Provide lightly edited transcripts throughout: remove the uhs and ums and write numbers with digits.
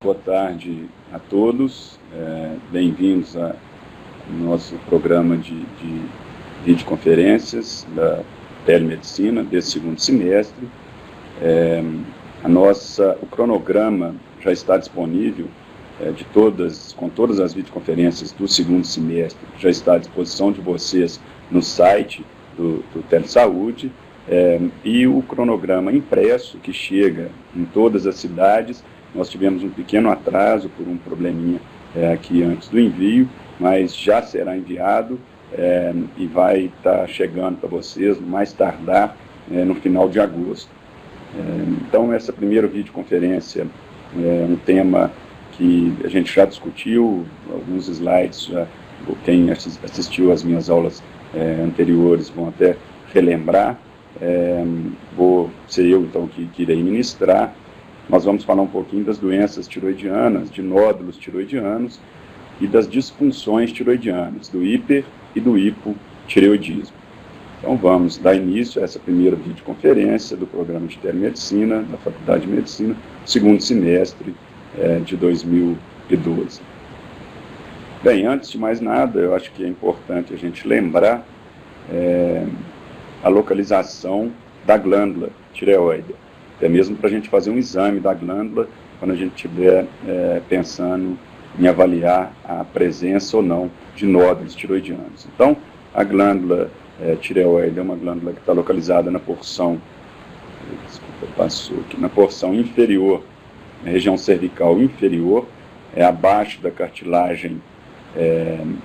Boa tarde a todos, bem-vindos ao nosso programa de videoconferências da telemedicina desse segundo semestre. O cronograma já está disponível com todas as videoconferências do segundo semestre, já está à disposição de vocês no site do Telesaúde, e o cronograma impresso que chega em todas as cidades. Nós tivemos um pequeno atraso por um probleminha aqui antes do envio, mas já será enviado e vai estar chegando para vocês no mais tardar no final de agosto. Então, essa primeira videoconferência é um tema que a gente já discutiu, alguns slides, quem assistiu às minhas aulas anteriores vão até relembrar. Vou ser eu, então, que irei ministrar. Nós vamos falar um pouquinho das doenças tiroidianas, de nódulos tiroidianos e das disfunções tiroidianas, do hiper e do hipotireoidismo. Então vamos dar início a essa primeira videoconferência do programa de telemedicina da Faculdade de Medicina, segundo semestre de 2012. Bem, antes de mais nada, eu acho que é importante a gente lembrar a localização da glândula tireoide, até mesmo para a gente fazer um exame da glândula quando a gente estiver pensando em avaliar a presença ou não de nódulos tiroidianos. Então, a glândula tireoide é uma glândula que está localizada na porção, na porção inferior, na região cervical inferior, abaixo da cartilagem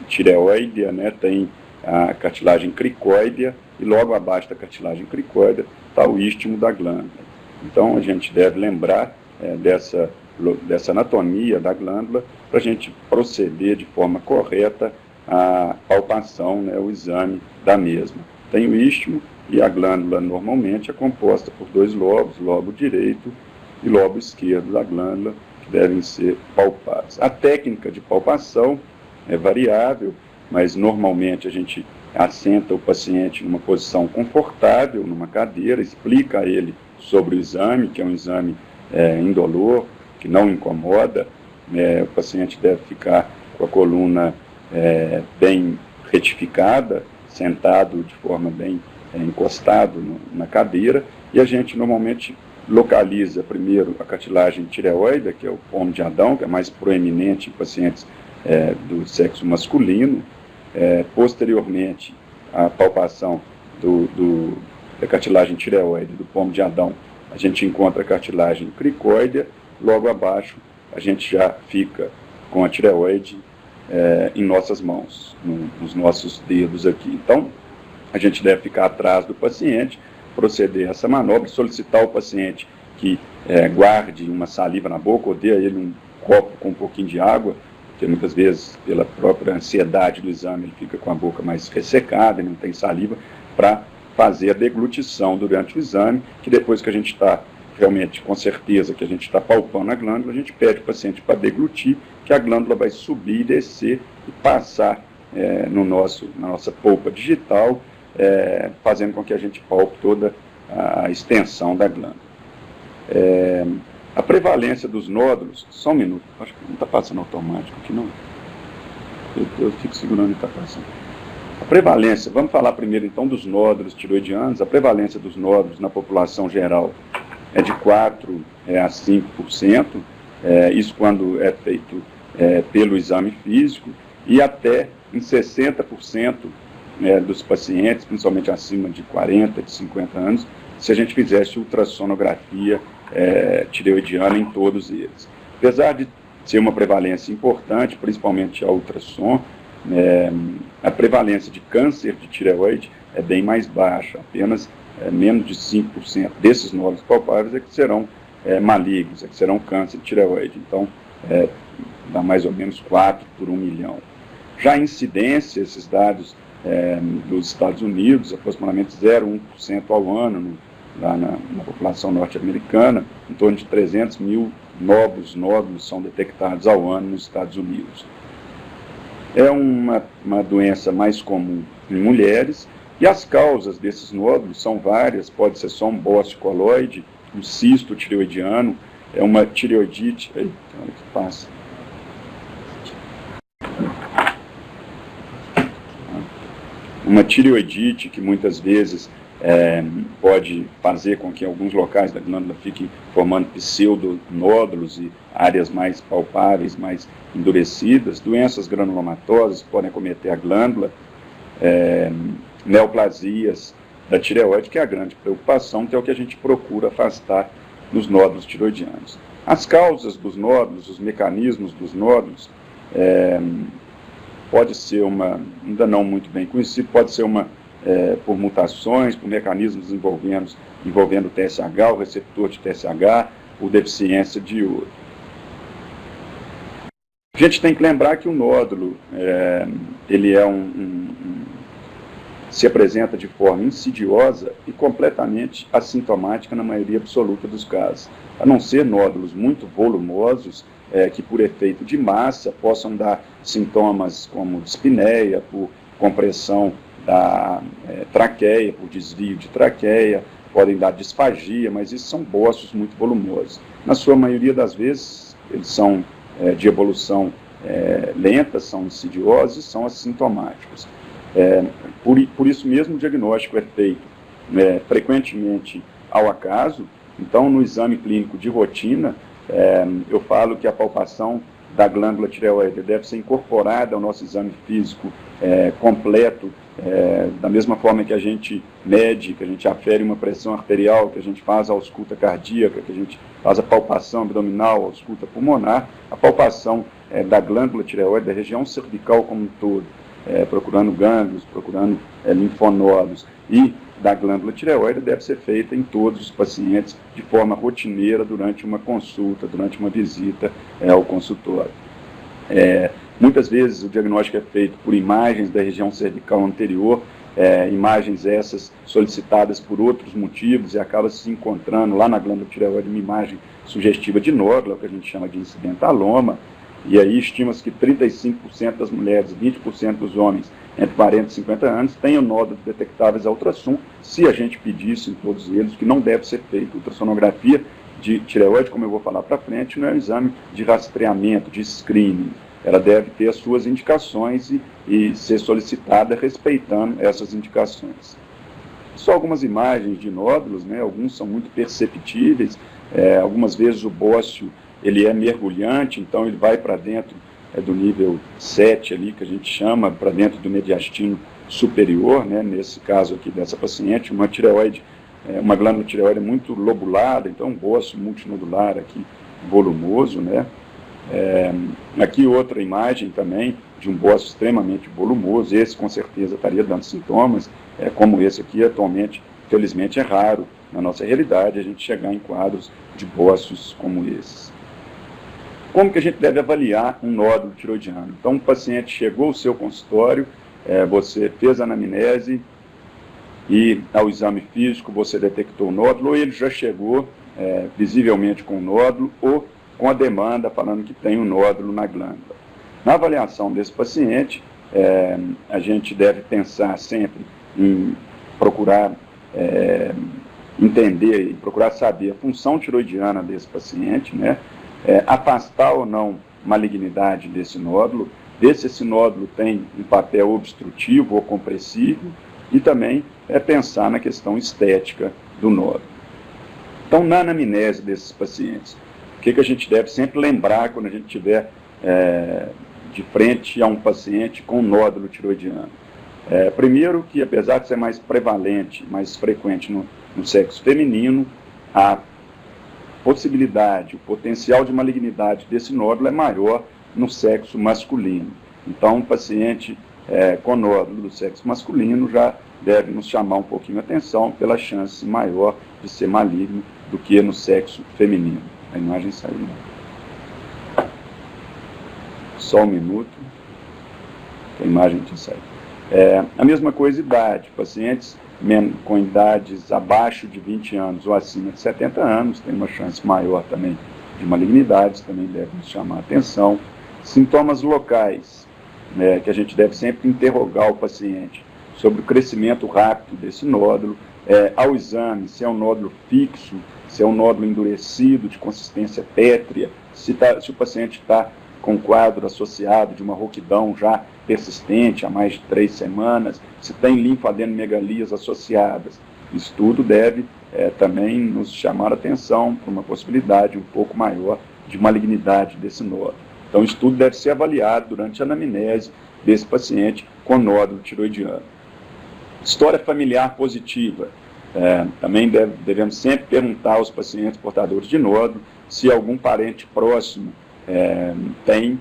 tireoide, tem a cartilagem cricóidea, e logo abaixo da cartilagem cricóidea está o istmo da glândula. Então, a gente deve lembrar dessa anatomia da glândula para a gente proceder de forma correta à palpação, o exame da mesma. Tem o istmo e a glândula normalmente é composta por dois lobos, lobo direito e lobo esquerdo da glândula, que devem ser palpados. A técnica de palpação é variável, mas normalmente a gente assenta o paciente numa posição confortável, numa cadeira, explica a ele sobre o exame, que é um exame indolor, que não incomoda. O paciente deve ficar com a coluna bem retificada, sentado de forma bem encostado na cadeira, e a gente normalmente localiza primeiro a cartilagem tireoide, que é o pomo de Adão, que é mais proeminente em pacientes do sexo masculino. Posteriormente, a palpação da cartilagem tireoide do pomo de Adão, a gente encontra a cartilagem cricóidea. Logo abaixo, a gente já fica com a tireoide em nossas mãos, nos nossos dedos aqui. Então, a gente deve ficar atrás do paciente, proceder a essa manobra, solicitar ao paciente que guarde uma saliva na boca, ou dê a ele um copo com um pouquinho de água, porque muitas vezes, pela própria ansiedade do exame, ele fica com a boca mais ressecada, ele não tem saliva, para fazer a deglutição durante o exame, que depois que a gente está realmente com certeza que a gente está palpando a glândula, a gente pede o paciente para deglutir, que a glândula vai subir e descer e passar na nossa polpa digital, fazendo com que a gente palpe toda a extensão da glândula. A prevalência dos nódulos, só um minuto, acho que não está passando automático aqui não, eu fico segurando e está passando. A prevalência, vamos falar primeiro então dos nódulos tiroidianos. A prevalência dos nódulos na população geral é de 4 a 5%, isso quando é feito pelo exame físico, e até em 60% dos pacientes, principalmente acima de 40, de 50 anos, se a gente fizesse ultrassonografia tireoidiana em todos eles. Apesar de ser uma prevalência importante, principalmente a ultrassom, a prevalência de câncer de tireoide é bem mais baixa, apenas menos de 5% desses nódulos palpáveis que serão malignos, que serão câncer de tireoide. Então, dá mais ou menos 4 por 1 milhão. Já a incidência, esses dados dos Estados Unidos, aproximadamente 0,1% ao ano, lá na população norte-americana, em torno de 300 mil novos nódulos são detectados ao ano nos Estados Unidos. É uma doença mais comum em mulheres, e as causas desses nódulos são várias. Pode ser só um bócio coloide, um cisto tireoidiano, é uma tireoidite. Eita, olha que passa. Uma tireoidite que muitas vezes pode fazer com que alguns locais da glândula fiquem formando pseudonódulos e áreas mais palpáveis, mais endurecidas. Doenças granulomatosas podem acometer a glândula, neoplasias da tireoide, que é a grande preocupação, que é o que a gente procura afastar nos nódulos tiroidianos. As causas dos nódulos, os mecanismos dos nódulos, pode ser ainda não muito bem conhecido, pode ser por mutações, por mecanismos envolvendo o TSH, o receptor de TSH, ou deficiência de iodo. A gente tem que lembrar que o nódulo, ele se apresenta de forma insidiosa e completamente assintomática na maioria absoluta dos casos, a não ser nódulos muito volumosos, que por efeito de massa possam dar sintomas como dispneia, por compressão da traqueia, por desvio de traqueia, podem dar disfagia, mas isso são bossos muito volumosos. Na sua maioria das vezes, eles são de evolução lenta, são insidiosos e são assintomáticos. Por isso mesmo o diagnóstico é feito frequentemente ao acaso. Então, no exame clínico de rotina, eu falo que a palpação da glândula tireoide deve ser incorporada ao nosso exame físico completo, da mesma forma que a gente mede, que a gente afere uma pressão arterial, que a gente faz a ausculta cardíaca, que a gente faz a palpação abdominal, a ausculta pulmonar, a palpação da glândula tireoide, da região cervical como um todo, procurando gânglios, procurando linfonódulos, e da glândula tireoide deve ser feita em todos os pacientes de forma rotineira durante uma consulta, durante uma visita ao consultório. Muitas vezes o diagnóstico é feito por imagens da região cervical anterior, imagens essas solicitadas por outros motivos, e acaba se encontrando lá na glândula tireoide uma imagem sugestiva de nódulo, que a gente chama de incidentaloma, e aí estima-se que 35% das mulheres, 20% dos homens entre 40 e 50 anos tenham nódulos detectáveis a ultrassom, se a gente pedisse em todos eles, que não deve ser feito. Ultrassonografia de tireoide, como eu vou falar para frente, não é um exame de rastreamento, de screening. Ela deve ter as suas indicações e ser solicitada respeitando essas indicações. Só algumas imagens de nódulos, alguns são muito perceptíveis, algumas vezes o bócio ele é mergulhante, então ele vai para dentro do nível 7 ali, que a gente chama, para dentro do mediastino superior, nesse caso aqui dessa paciente, uma tireoide, uma glândula tireoide muito lobulada, então um bócio multinodular aqui volumoso, aqui outra imagem também de um bócio extremamente volumoso, esse com certeza estaria dando sintomas, como esse aqui atualmente, felizmente é raro na nossa realidade a gente chegar em quadros de bócios como esses. Como que a gente deve avaliar um nódulo tiroidiano? Então, o paciente chegou ao seu consultório, você fez a anamnese e ao exame físico você detectou o nódulo, ou ele já chegou visivelmente com o nódulo ou com a demanda falando que tem um nódulo na glândula. Na avaliação desse paciente, a gente deve pensar sempre em procurar entender e procurar saber a função tiroidiana desse paciente, afastar ou não malignidade desse nódulo, ver se esse nódulo tem um papel obstrutivo ou compressivo, e também pensar na questão estética do nódulo. Então, na anamnese desses pacientes, o que a gente deve sempre lembrar quando a gente estiver de frente a um paciente com nódulo tiroidiano? Primeiro, que apesar de ser mais prevalente, mais frequente no sexo feminino, a possibilidade, o potencial de malignidade desse nódulo é maior no sexo masculino. Então, um paciente com nódulo do sexo masculino já deve nos chamar um pouquinho a atenção pela chance maior de ser maligno do que no sexo feminino. A imagem saiu. Só um minuto. A imagem tinha saído. A mesma coisa, idade. Pacientes com idades abaixo de 20 anos ou acima de 70 anos tem uma chance maior também de malignidades, também deve nos chamar a atenção. Sintomas locais, que a gente deve sempre interrogar o paciente sobre o crescimento rápido desse nódulo, ao exame se é um nódulo fixo, se é um nódulo endurecido, de consistência pétrea, se o paciente está com quadro associado de uma rouquidão já persistente há mais de 3 semanas, se tem linfadenomegalias associadas. Isso tudo deve também nos chamar a atenção para uma possibilidade um pouco maior de malignidade desse nódulo. Então, isso tudo deve ser avaliado durante a anamnese desse paciente com nódulo tiroidiano. História familiar positiva. Também devemos sempre perguntar aos pacientes portadores de nódulo se algum parente próximo tem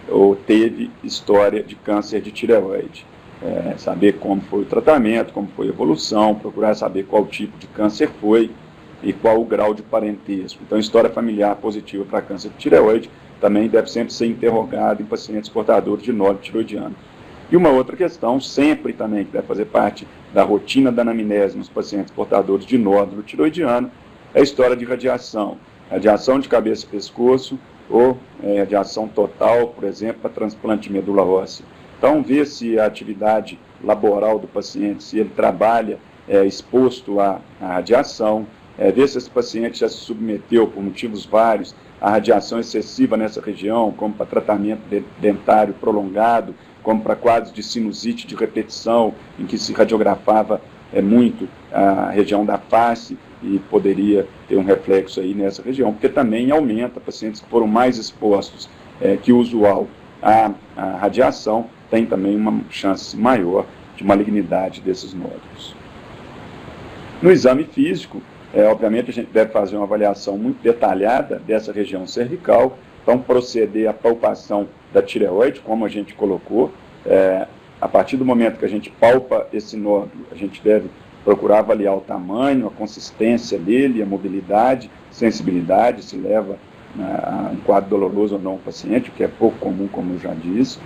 ou teve história de câncer de tireoide. Saber como foi o tratamento, como foi a evolução, procurar saber qual tipo de câncer foi e qual o grau de parentesco. Então, história familiar positiva para câncer de tireoide também deve sempre ser interrogado em pacientes portadores de nódulo tiroidiano. E uma outra questão, sempre também, que deve fazer parte da rotina da anamnese nos pacientes portadores de nódulo tiroidiano, é a história de radiação. Radiação de cabeça e pescoço ou radiação total, por exemplo, para transplante de medula óssea. Então, ver se a atividade laboral do paciente, se ele trabalha exposto à radiação, ver se esse paciente já se submeteu, por motivos vários, à radiação excessiva nessa região, como para tratamento dentário prolongado, como para quadros de sinusite de repetição, em que se radiografava muito a região da face e poderia ter um reflexo aí nessa região, porque também aumenta pacientes que foram mais expostos que o usual à radiação, tem também uma chance maior de malignidade desses nódulos. No exame físico, obviamente a gente deve fazer uma avaliação muito detalhada dessa região cervical, então proceder à palpação da tireoide, como a gente colocou. A partir do momento que a gente palpa esse nódulo, a gente deve procurar avaliar o tamanho, a consistência dele, a mobilidade, sensibilidade, se leva a um quadro doloroso ou não ao paciente, o que é pouco comum, como eu já disse.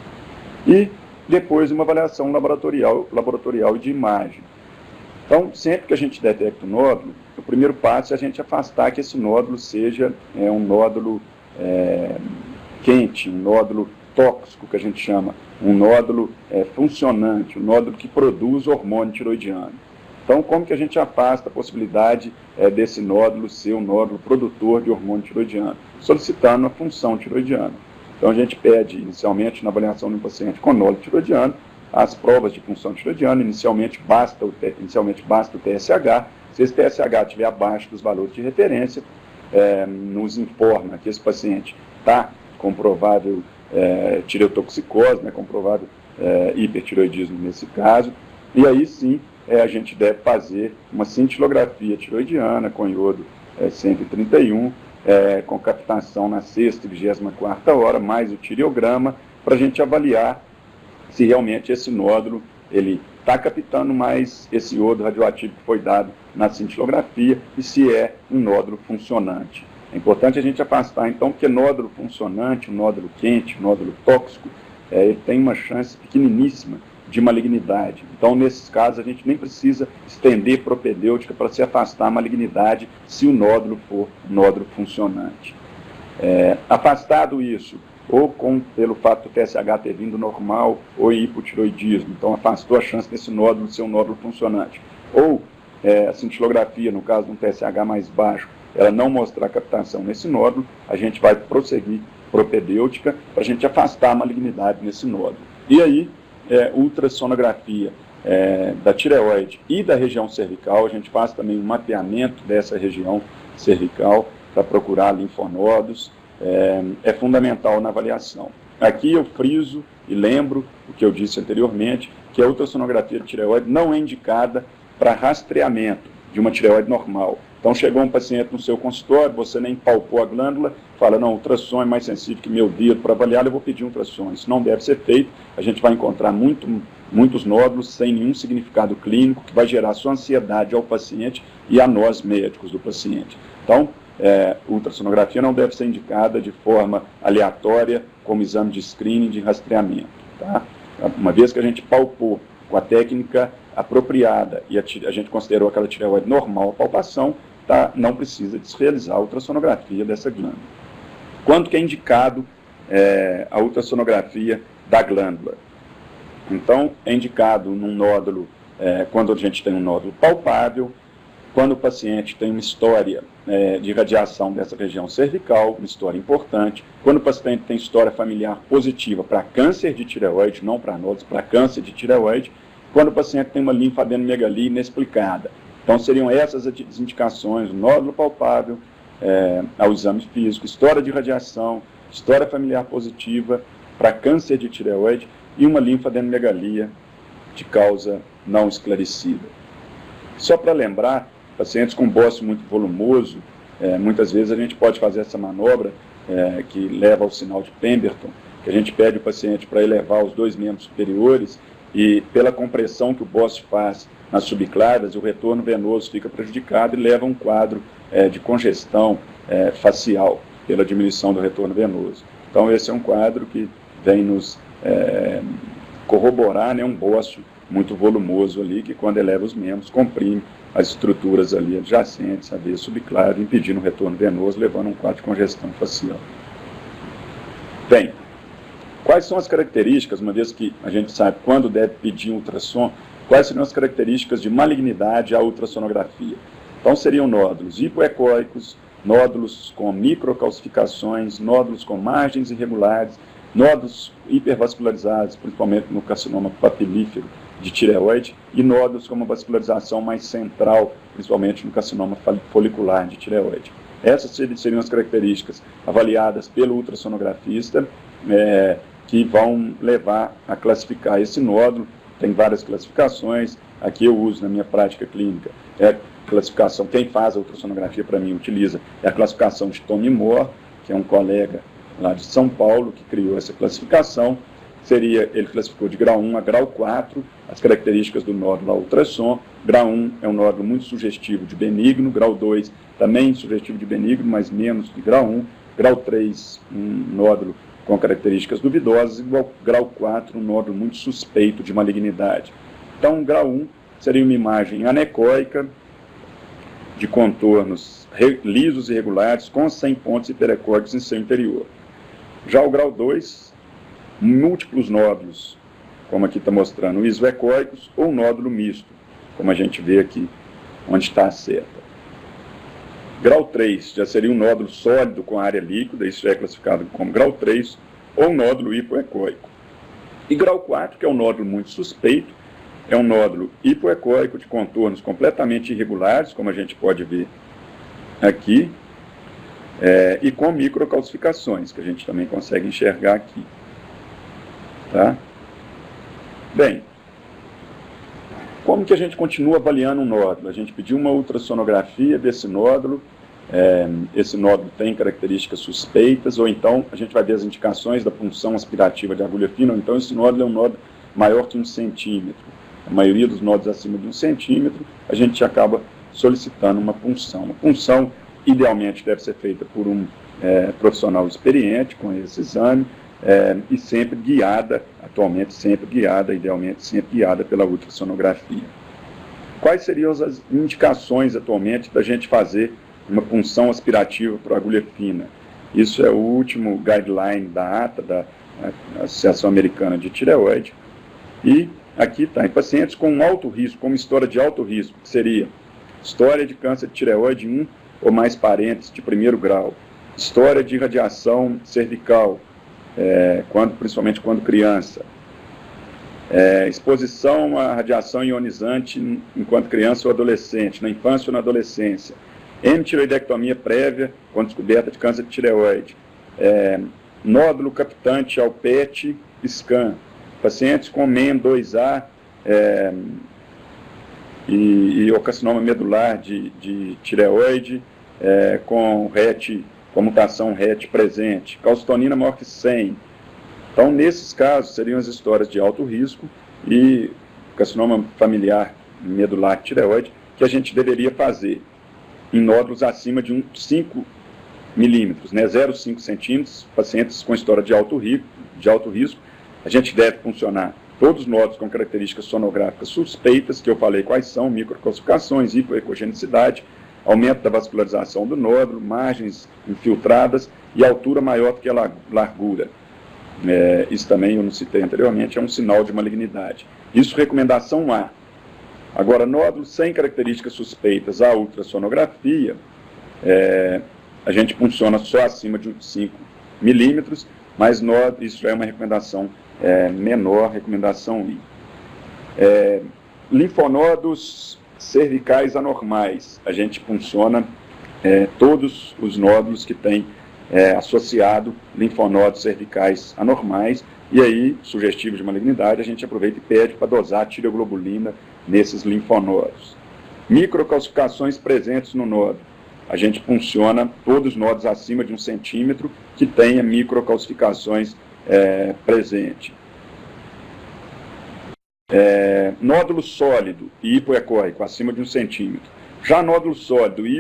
E depois uma avaliação laboratorial de imagem. Então, sempre que a gente detecta o nódulo, o primeiro passo é a gente afastar que esse nódulo seja um nódulo quente, um nódulo tóxico, que a gente chama, um nódulo funcionante, um nódulo que produz hormônio tiroidiano. Então, como que a gente afasta a possibilidade desse nódulo ser um nódulo produtor de hormônio tiroidiano? Solicitando a função tiroidiana. Então, a gente pede, inicialmente, na avaliação do paciente com nódulo tiroidiano, as provas de função tiroidiana. Inicialmente basta o TSH. Se esse TSH estiver abaixo dos valores de referência, nos informa que esse paciente está com provável tireotoxicose, com provável hipertiroidismo nesse caso, e aí sim a gente deve fazer uma cintilografia tiroidiana com iodo 131, com captação na 6ª e 24ª hora, mais o tireograma, para a gente avaliar se realmente esse nódulo ele está captando mais esse iodo radioativo que foi dado na cintilografia e se é um nódulo funcionante. É importante a gente afastar, então, porque nódulo funcionante, um nódulo quente, um nódulo tóxico, ele tem uma chance pequeniníssima de malignidade. Então, nesses casos, a gente nem precisa estender propedêutica para se afastar a malignidade se o nódulo for um nódulo funcionante. Afastado isso, ou pelo fato do TSH ter vindo normal, ou hipotiroidismo, então afastou a chance desse nódulo ser um nódulo funcionante. Ou a cintilografia, no caso de um TSH mais baixo, ela não mostrar captação nesse nódulo, a gente vai prosseguir propedêutica para a gente afastar a malignidade nesse nódulo. E aí, ultrassonografia da tireoide e da região cervical, a gente faz também um mapeamento dessa região cervical para procurar linfonodos, é fundamental na avaliação. Aqui eu friso e lembro o que eu disse anteriormente, que a ultrassonografia de tireoide não é indicada para rastreamento de uma tireoide normal. Então, chegou um paciente no seu consultório, você nem palpou a glândula, fala, não, ultrassom é mais sensível que meu dedo para avaliar, eu vou pedir um ultrassom. Isso não deve ser feito, a gente vai encontrar muitos nódulos sem nenhum significado clínico, que vai gerar só ansiedade ao paciente e a nós, médicos do paciente. Então, ultrassonografia não deve ser indicada de forma aleatória, como exame de screening, de rastreamento. Tá? Uma vez que a gente palpou com a técnica apropriada e a gente considerou aquela tireoide normal a palpação, não precisa de se realizar a ultrassonografia dessa glândula. Quando que é indicado a ultrassonografia da glândula? Então, é indicado num nódulo quando a gente tem um nódulo palpável, quando o paciente tem uma história de radiação dessa região cervical, uma história importante, quando o paciente tem história familiar positiva para câncer de tireoide, não para nódulos, para câncer de tireoide, quando o paciente tem uma linfadenomegalia inexplicada. Então, seriam essas as indicações: nódulo palpável, ao exame físico, história de radiação, história familiar positiva para câncer de tireoide e uma linfadenomegalia de causa não esclarecida. Só para lembrar, pacientes com bócio muito volumoso, muitas vezes a gente pode fazer essa manobra que leva ao sinal de Pemberton, que a gente pede o paciente para elevar os 2 membros superiores e, pela compressão que o bócio faz nas subclavias, o retorno venoso fica prejudicado e leva a um quadro de congestão facial pela diminuição do retorno venoso. Então, esse é um quadro que vem nos corroborar, um bócio muito volumoso ali, que quando eleva os membros, comprime as estruturas ali adjacentes à veia subclávia, impedindo o retorno venoso, levando a um quadro de congestão facial. Bem, quais são as características, uma vez que a gente sabe quando deve pedir um ultrassom, quais seriam as características de malignidade à ultrassonografia? Então, seriam nódulos hipoecóicos, nódulos com microcalcificações, nódulos com margens irregulares, nódulos hipervascularizados, principalmente no carcinoma papilífero de tireoide, e nódulos com uma vascularização mais central, principalmente no carcinoma folicular de tireoide. Essas seriam as características avaliadas pelo ultrassonografista, que vão levar a classificar esse nódulo. Tem várias classificações, aqui eu uso na minha prática clínica, classificação, quem faz a ultrassonografia para mim utiliza, a classificação de Tony Moore, que é um colega lá de São Paulo, que criou essa classificação. Ele classificou de grau 1 a grau 4, as características do nódulo a ultrassom. Grau 1 é um nódulo muito sugestivo de benigno, grau 2 também sugestivo de benigno, mas menos que grau 1, grau 3 um nódulo com características duvidosas, e grau 4 um nódulo muito suspeito de malignidade. Então, grau 1 seria uma imagem anecoica, de contornos lisos e regulares, com 100 pontos hiperecóicos em seu interior. Já o grau 2, múltiplos nódulos, como aqui está mostrando, isoecóicos ou nódulo misto, como a gente vê aqui, onde está a seta. Grau 3 já seria um nódulo sólido com área líquida, isso é classificado como grau 3, ou nódulo hipoecóico. E grau 4, que é um nódulo muito suspeito, é um nódulo hipoecóico de contornos completamente irregulares, como a gente pode ver aqui, e com microcalcificações, que a gente também consegue enxergar aqui. Tá? Bem, como que a gente continua avaliando um nódulo? A gente pediu uma ultrassonografia desse nódulo, esse nódulo tem características suspeitas, ou então a gente vai ver as indicações da punção aspirativa de agulha fina, ou então esse nódulo é um nódulo maior que 1 centímetro. A maioria dos nódulos acima de 1 centímetro, a gente acaba solicitando uma punção. Uma punção, idealmente, deve ser feita por um profissional experiente com esse exame, e sempre guiada, atualmente sempre guiada, idealmente sempre guiada pela ultrassonografia. Quais seriam as indicações atualmente da gente fazer uma punção aspirativa para agulha fina? Isso é o último guideline da ATA, da Associação Americana de Tireoide, e aqui está, em pacientes com alto risco, com uma história de alto risco, que seria história de câncer de tireoide em 1 ou mais parentes de 1º grau, história de radiação cervical, principalmente quando criança, exposição à radiação ionizante enquanto criança ou adolescente, na infância ou na adolescência, hemitiroidectomia prévia com descoberta de câncer de tireoide, nódulo captante ao PET scan, pacientes com MEM2A e o carcinoma medular de tireoide com RET, com mutação RET presente, calcitonina maior que 100. Então, nesses casos, seriam as histórias de alto risco e carcinoma familiar medular de tireoide, que a gente deveria fazer em nódulos acima de 5 milímetros, 0,5 centímetros, pacientes com história de alto risco. A gente deve funcionar todos os nódulos com características sonográficas suspeitas, que eu falei quais são, microcalcificações, hipoecogenicidade, aumento da vascularização do nódulo, margens infiltradas e altura maior do que a largura. Isso também, eu não citei anteriormente, é um sinal de malignidade. Isso, recomendação A. Agora, nódulos sem características suspeitas à ultrassonografia, a gente funciona só acima de 5 milímetros, mas isso já é uma recomendação menor, recomendação I. Linfonodos cervicais anormais, a gente funciona todos os nódulos que têm associado linfonodos cervicais anormais, e aí, sugestivos de malignidade, a gente aproveita e pede para dosar tireoglobulina nesses linfonodos. Microcalcificações presentes no nódulo, a gente funciona todos os nódulos acima de 1 centímetro que tenha microcalcificações presentes. Nódulo sólido e hipoecóico, acima de 1 centímetro. Já nódulo sólido e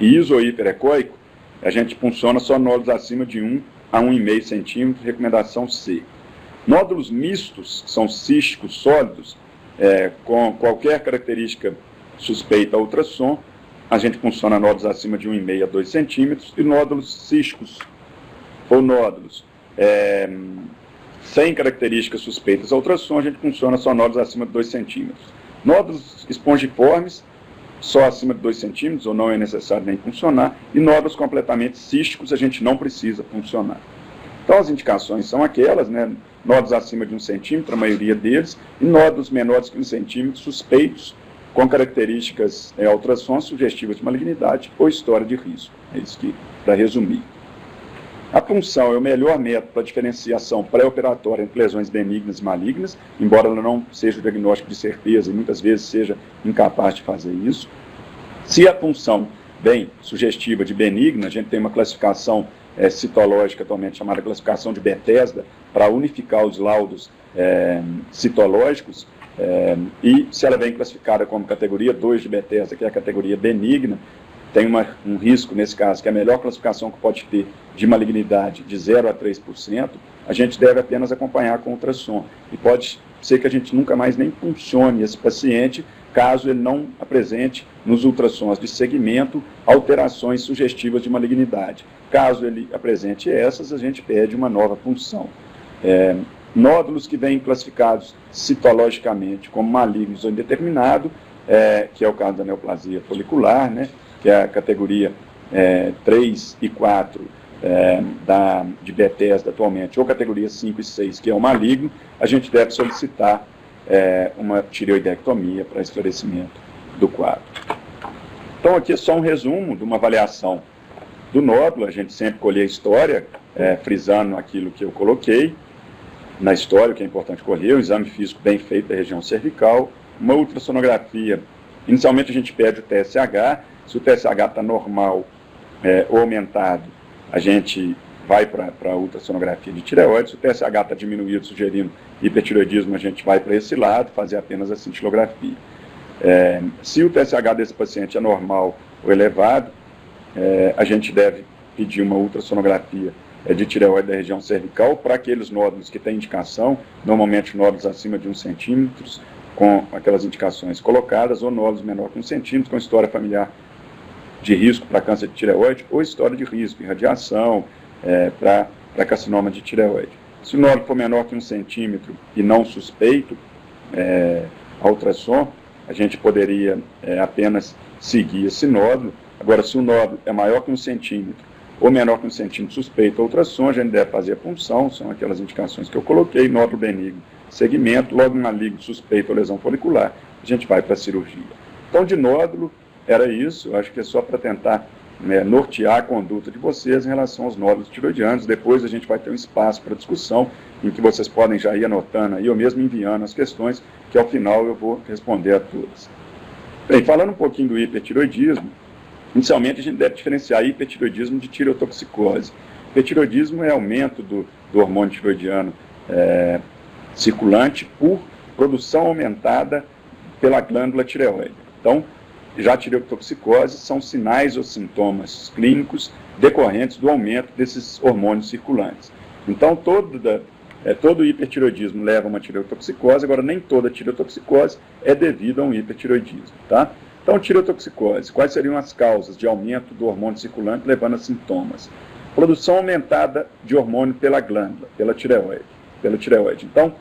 iso-hiperecóico, a gente funciona só nódulos acima de 1 a 1,5 centímetro, recomendação C. Nódulos mistos, que são císticos sólidos, com qualquer característica suspeita a ultrassom, a gente funciona nódulos acima de 1,5 a 2 centímetros, e nódulos císticos, ou nódulos sem características suspeitas a ultrassom, a gente funciona só nódulos acima de 2 centímetros. Nódulos espongiformes, só acima de 2 centímetros, ou não é necessário nem funcionar, e nódulos completamente císticos, a gente não precisa funcionar. Então, as indicações são aquelas, né? Nódulos acima de 1 centímetro, a maioria deles, e nódulos menores que 1 centímetro, suspeitos, com características ultrassom sugestivas de malignidade ou história de risco. É isso que, para resumir. A punção é o melhor método para diferenciação pré-operatória entre lesões benignas e malignas, embora ela não seja o diagnóstico de certeza e muitas vezes seja incapaz de fazer isso. Se a punção bem sugestiva de benigna, a gente tem uma classificação citológica atualmente chamada classificação de Bethesda, para unificar os laudos citológicos, e se ela vem classificada como categoria 2 de Bethesda, que é a categoria benigna, tem um risco, nesse caso, que é a melhor classificação que pode ter de malignidade de 0 a 3%, a gente deve apenas acompanhar com ultrassom. E pode ser que a gente nunca mais nem funcione esse paciente, caso ele não apresente nos ultrassons de segmento alterações sugestivas de malignidade. Caso ele apresente essas, a gente pede uma nova punção. Nódulos que vêm classificados citologicamente como malignos ou indeterminado, que é o caso da neoplasia folicular, né, que é a categoria 3 e 4 de Bethesda atualmente, ou categoria 5 e 6, que é o maligno, a gente deve solicitar uma tireoidectomia para esclarecimento do quadro. Então, aqui é só um resumo de uma avaliação do nódulo. A gente sempre colhe a história, frisando aquilo que eu coloquei na história, o que é importante colher, o exame físico bem feito da região cervical, uma ultrassonografia. Inicialmente a gente pede o TSH, se o TSH está normal ou aumentado, a gente vai para a ultrassonografia de tireoide. Se o TSH está diminuído, sugerindo hipertireoidismo, a gente vai para esse lado, fazer apenas a cintilografia. Se o TSH desse paciente é normal ou elevado, a gente deve pedir uma ultrassonografia de tireoide da região cervical para aqueles nódulos que têm indicação, normalmente nódulos acima de 1 centímetro, com aquelas indicações colocadas, ou nódulos menor que 1 centímetro, com história familiar de risco para câncer de tireoide, ou história de risco, irradiação, para carcinoma de tireoide. Se o nódulo for menor que 1 centímetro e não suspeito a ultrassom, a gente poderia apenas seguir esse nódulo. Agora, se o nódulo é maior que 1 centímetro ou menor que 1 centímetro suspeito a ultrassom, a gente deve fazer a punção, são aquelas indicações que eu coloquei, nódulo benigno, segmento, logo maligno, suspeito ou lesão folicular, a gente vai para a cirurgia. Então, de nódulo, era isso. Eu acho que é só para tentar nortear a conduta de vocês em relação aos nódulos tiroidianos. Depois a gente vai ter um espaço para discussão, em que vocês podem já ir anotando aí, ou mesmo enviando as questões, que ao final eu vou responder a todas. Bem, falando um pouquinho do hipertiroidismo, inicialmente a gente deve diferenciar hipertiroidismo de tireotoxicose. Hipertiroidismo é aumento do hormônio tiroidiano circulante por produção aumentada pela glândula tireoide. Então, já a tireotoxicose são sinais ou sintomas clínicos decorrentes do aumento desses hormônios circulantes. Então, todo hipertiroidismo leva a uma tireotoxicose. Agora, nem toda tireotoxicose é devida a um hipertiroidismo, tá? Então, tireotoxicose, quais seriam as causas de aumento do hormônio circulante levando a sintomas? Produção aumentada de hormônio pela glândula, pela tireoide. Então,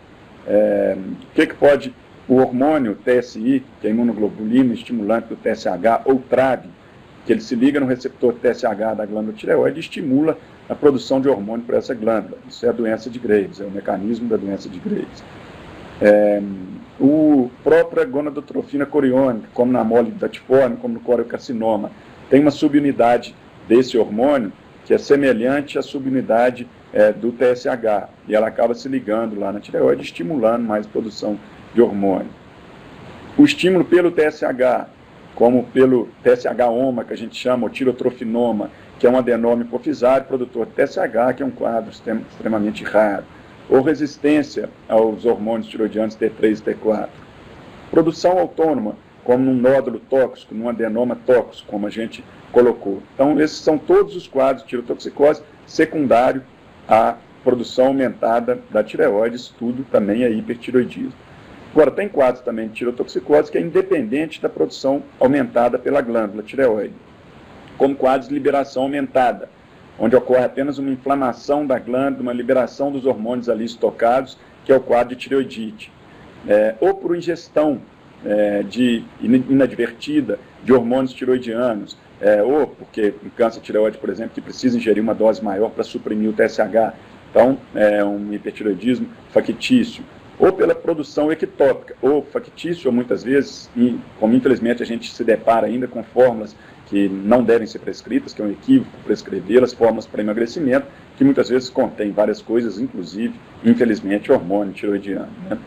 o que pode O hormônio TSI, que é imunoglobulina estimulante do TSH, ou TRAB, que ele se liga no receptor TSH da glândula tireoide e estimula a produção de hormônio para essa glândula. Isso é a doença de Graves, é o mecanismo da doença de Graves. O própria gonadotrofina coriônica, como na mole datiforme, como no coriocarcinoma, tem uma subunidade desse hormônio que é semelhante à subunidade do TSH, e ela acaba se ligando lá na tireoide, estimulando mais a produção de hormônio. O estímulo pelo TSH, como pelo TSH-OMA, que a gente chama, o tirotrofinoma, que é um adenoma hipofisário, produtor de TSH, que é um quadro extremamente raro, ou resistência aos hormônios tiroidianos T3 e T4. Produção autônoma, como num nódulo tóxico, num adenoma tóxico, como a gente colocou. Então, esses são todos os quadros de tirotoxicose secundário à produção aumentada da tireoide, isso tudo também é hipertiroidismo. Agora, tem quadros também de tirotoxicose que é independente da produção aumentada pela glândula tireoide, como quadros de liberação aumentada, onde ocorre apenas uma inflamação da glândula, uma liberação dos hormônios ali estocados, que é o quadro de tireoidite. Ou por ingestão inadvertida de hormônios tiroidianos, ou porque em câncer de tireoide, por exemplo, que precisa ingerir uma dose maior para suprimir o TSH, então é um hipertireoidismo factício, ou pela produção ectópica, ou factício, ou muitas vezes, e como infelizmente a gente se depara ainda com fórmulas que não devem ser prescritas, que é um equívoco prescrevê-las, fórmulas para emagrecimento, que muitas vezes contém várias coisas, inclusive, infelizmente, hormônio tiroidiano, né?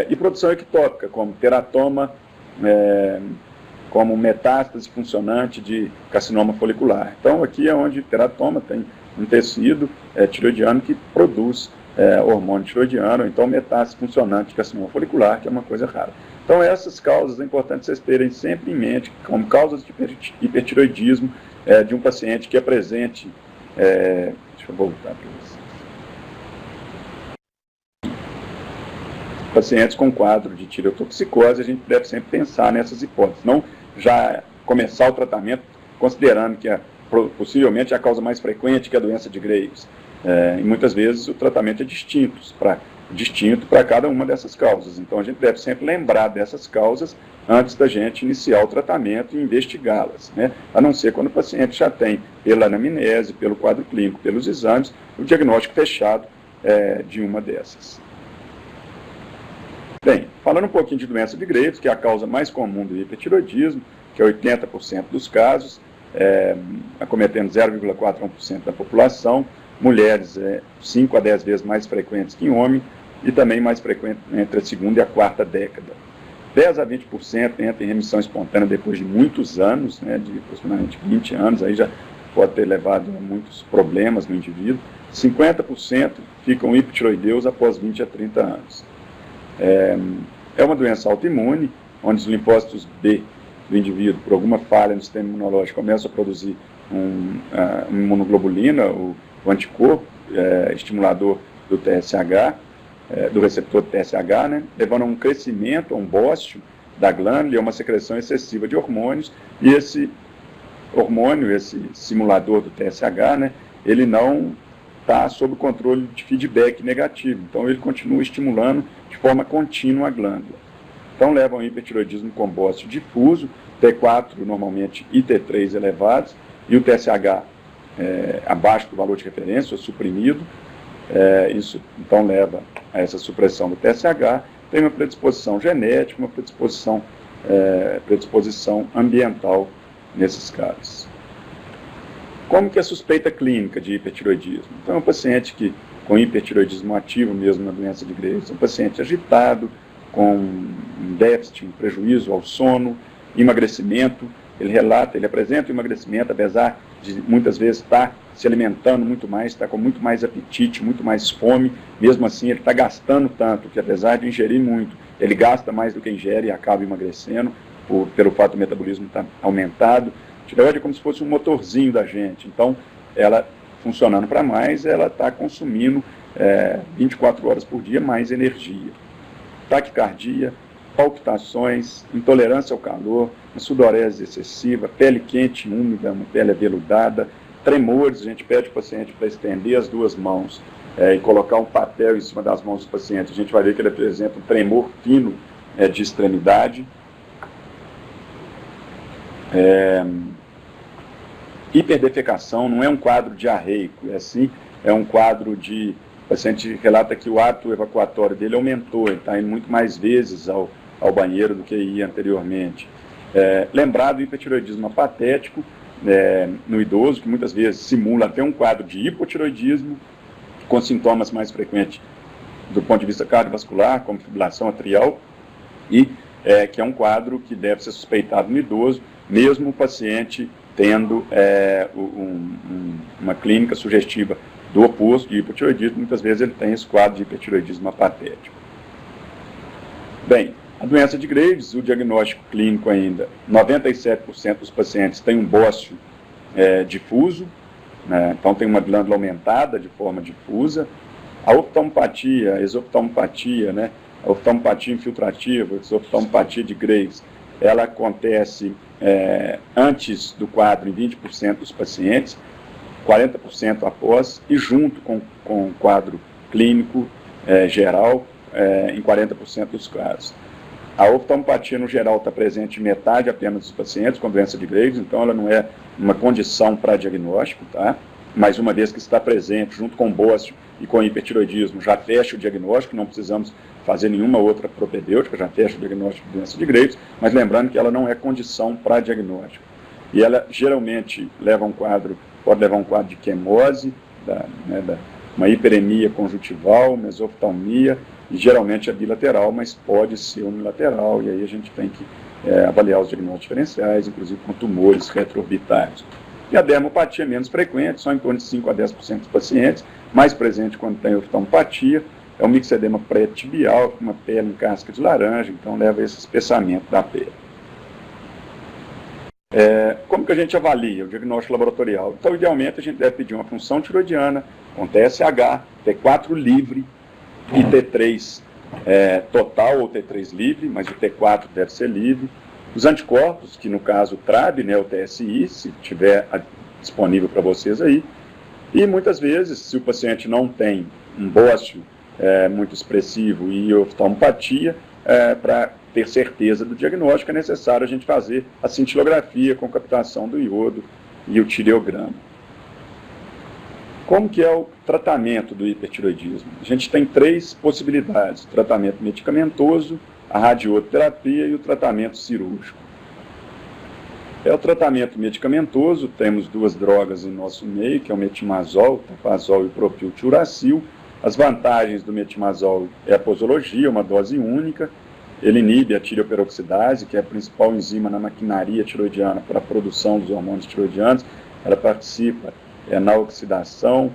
E produção ectópica, como teratoma, como metástase funcionante de carcinoma folicular. Então, aqui é onde teratoma tem um tecido tiroidiano que produz hormônio tiroidiano, então metástase funcionante de carcinoma folicular, que é uma coisa rara. Então, essas causas é importante vocês terem sempre em mente como causas de hipertiroidismo de um paciente que apresente... deixa eu voltar para vocês. Pacientes com quadro de tireotoxicose, a gente deve sempre pensar nessas hipóteses, não já começar o tratamento considerando que possivelmente é a causa mais frequente, que é a doença de Graves. E muitas vezes o tratamento é distinto para cada uma dessas causas. Então a gente deve sempre lembrar dessas causas antes da gente iniciar o tratamento e investigá-las, né? A não ser quando o paciente já tem, pela anamnese, pelo quadro clínico, pelos exames, o diagnóstico fechado de uma dessas. Bem, falando um pouquinho de doença de Graves, que é a causa mais comum do hipertiroidismo, que é 80% dos casos, acometendo 0,4 a 1% da população, mulheres 5 a 10 vezes mais frequentes que em homem, e também mais frequente entre a segunda e a quarta década. 10 a 20% entra em remissão espontânea depois de muitos anos, né, de aproximadamente 20 anos, aí já pode ter levado a muitos problemas no indivíduo. 50% ficam hipotiroideus após 20 a 30 anos. É uma doença autoimune, onde os linfócitos B do indivíduo, por alguma falha no sistema imunológico, começam a produzir uma imunoglobulina, o anticorpo estimulador do TSH, do receptor TSH, né, levando a um crescimento, a um bócio da glândula e a uma secreção excessiva de hormônios, e esse hormônio, esse simulador do TSH, né, ele não está sob controle de feedback negativo, então ele continua estimulando de forma contínua a glândula. Então leva a um hipertiroidismo com bócio difuso, T4 normalmente e T3 elevados, e o TSH abaixo do valor de referência, ou suprimido. Isso então leva a essa supressão do TSH. Tem uma predisposição genética, uma predisposição ambiental nesses casos. Como que é a suspeita clínica de hipertiroidismo? Então é um paciente que, com hipertiroidismo ativo mesmo na doença de Graves, é um paciente agitado, com um déficit, um prejuízo ao sono, emagrecimento. Ele apresenta o emagrecimento, apesar de muitas vezes estar se alimentando muito mais, está com muito mais apetite, muito mais fome. Mesmo assim, ele está gastando tanto, que apesar de ingerir muito, ele gasta mais do que ingere e acaba emagrecendo, pelo fato do metabolismo estar aumentado. A tireoide é como se fosse um motorzinho da gente. Então, ela funcionando para mais, ela está consumindo 24 horas por dia mais energia. Taquicardia, palpitações, intolerância ao calor, uma sudorese excessiva, pele quente, úmida, uma pele aveludada, tremores. A gente pede ao paciente para estender as duas mãos e colocar um papel em cima das mãos do paciente. A gente vai ver que ele apresenta um tremor fino de extremidade. Hiperdefecação não é um quadro diarreico, é um quadro de... O paciente relata que o hábito evacuatório dele aumentou, ele está indo muito mais vezes ao banheiro do que ia anteriormente. Lembrado do hipertireoidismo apatético no idoso, que muitas vezes simula até um quadro de hipotireoidismo, com sintomas mais frequentes do ponto de vista cardiovascular, como fibrilação atrial, e que é um quadro que deve ser suspeitado no idoso, mesmo o paciente tendo uma clínica sugestiva do oposto, de hipotireoidismo. Muitas vezes ele tem esse quadro de hipertireoidismo apatético. Bem, a doença de Graves, o diagnóstico clínico ainda, 97% dos pacientes têm um bócio difuso, né? Então tem uma glândula aumentada de forma difusa. A oftalmopatia, a exoftalmopatia, né? A oftalmopatia infiltrativa, a exoftalmopatia de Graves, ela acontece antes do quadro em 20% dos pacientes, 40% após, e junto com o quadro clínico geral, em 40% dos casos. A oftalmopatia, no geral, está presente em metade apenas dos pacientes com doença de Graves, então ela não é uma condição para diagnóstico, tá? Mas uma vez que está presente, junto com o bócio e com o hipertireoidismo, já fecha o diagnóstico, não precisamos fazer nenhuma outra propedêutica, já fecha o diagnóstico de doença de Graves, mas lembrando que ela não é condição para diagnóstico. E ela geralmente pode levar um quadro de quemose, uma hiperemia conjuntival, mesoftalmia, e geralmente é bilateral, mas pode ser unilateral, e aí a gente tem que avaliar os diagnósticos diferenciais, inclusive com tumores retroorbitários. E a dermopatia é menos frequente, só em torno de 5 a 10% dos pacientes, mais presente quando tem oftalmopatia, é um mixedema pré-tibial, com uma pele em casca de laranja, então leva a esse espessamento da pele. Como que a gente avalia o diagnóstico laboratorial? Então, idealmente, a gente deve pedir uma função tiroidiana com TSH, T4 livre e T3 total ou T3 livre, mas o T4 deve ser livre. Os anticorpos, que no caso o TRAB, né, o TSI, se tiver disponível para vocês aí. E muitas vezes, se o paciente não tem um bócio muito expressivo e oftalmopatia, para ter certeza do diagnóstico, é necessário a gente fazer a cintilografia com captação do iodo e o tireograma. Como que é o tratamento do hipertireoidismo? A gente tem 3 possibilidades: o tratamento medicamentoso, a radioterapia e o tratamento cirúrgico. O tratamento medicamentoso, temos 2 drogas em nosso meio, que é o metimazol, o tafazol e o propiltiuracil. As vantagens do metimazol é a posologia, uma dose única. Ele inibe a tireoperoxidase, que é a principal enzima na maquinaria tiroidiana para a produção dos hormônios tiroidianos. Ela participa na oxidação,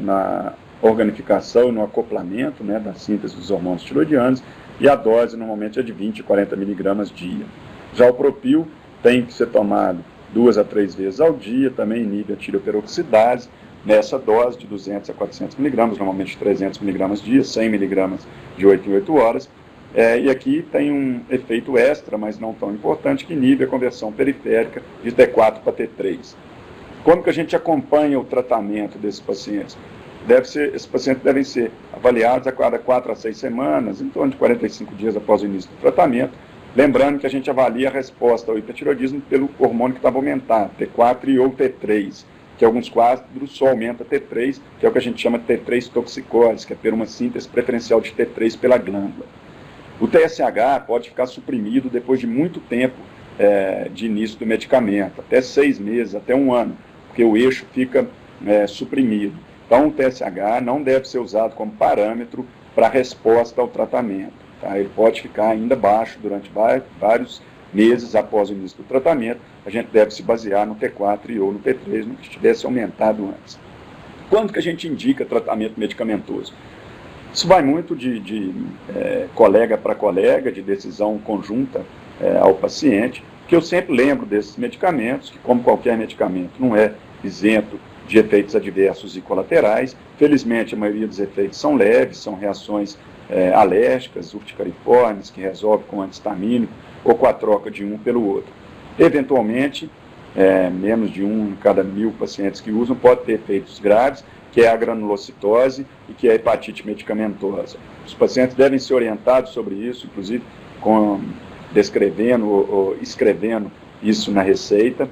na organificação e no acoplamento, né, da síntese dos hormônios tiroidianos, e a dose normalmente é de 20 a 40 miligramas dia. Já o propil tem que ser tomado 2 a 3 vezes ao dia, também inibe a tireoperoxidase, nessa dose de 200 a 400 miligramas, normalmente 300 miligramas dia, 100 miligramas de 8 em 8 horas. E aqui tem um efeito extra, mas não tão importante, que inibe a conversão periférica de T4 para T3. Como que a gente acompanha o tratamento desses pacientes? Esses pacientes devem ser avaliados a cada 4 a 6 semanas, em torno de 45 dias após o início do tratamento. Lembrando que a gente avalia a resposta ao hipertireoidismo pelo hormônio que estava aumentado, T4 ou T3, que em alguns quadros só aumenta T3, que é o que a gente chama de T3 toxicose, que é ter uma síntese preferencial de T3 pela glândula. O TSH pode ficar suprimido depois de muito tempo de início do medicamento, até 6 meses, até 1 ano, porque o eixo fica suprimido. Então, o TSH não deve ser usado como parâmetro para a resposta ao tratamento. Tá? Ele pode ficar ainda baixo durante vários meses após o início do tratamento. A gente deve se basear no T4 ou no T3, no que estivesse aumentado antes. Quando que a gente indica tratamento medicamentoso? Isso vai muito de colega para colega, de decisão conjunta ao paciente, que eu sempre lembro desses medicamentos, que como qualquer medicamento não é isento de efeitos adversos e colaterais. Felizmente, a maioria dos efeitos são leves, são reações alérgicas, urticariformes, que resolve com antihistamínico ou com a troca de um pelo outro. Eventualmente, menos de 1 em cada 1000 pacientes que usam pode ter efeitos graves, que é a granulocitose e que é a hepatite medicamentosa. Os pacientes devem ser orientados sobre isso, inclusive descrevendo ou escrevendo isso na receita,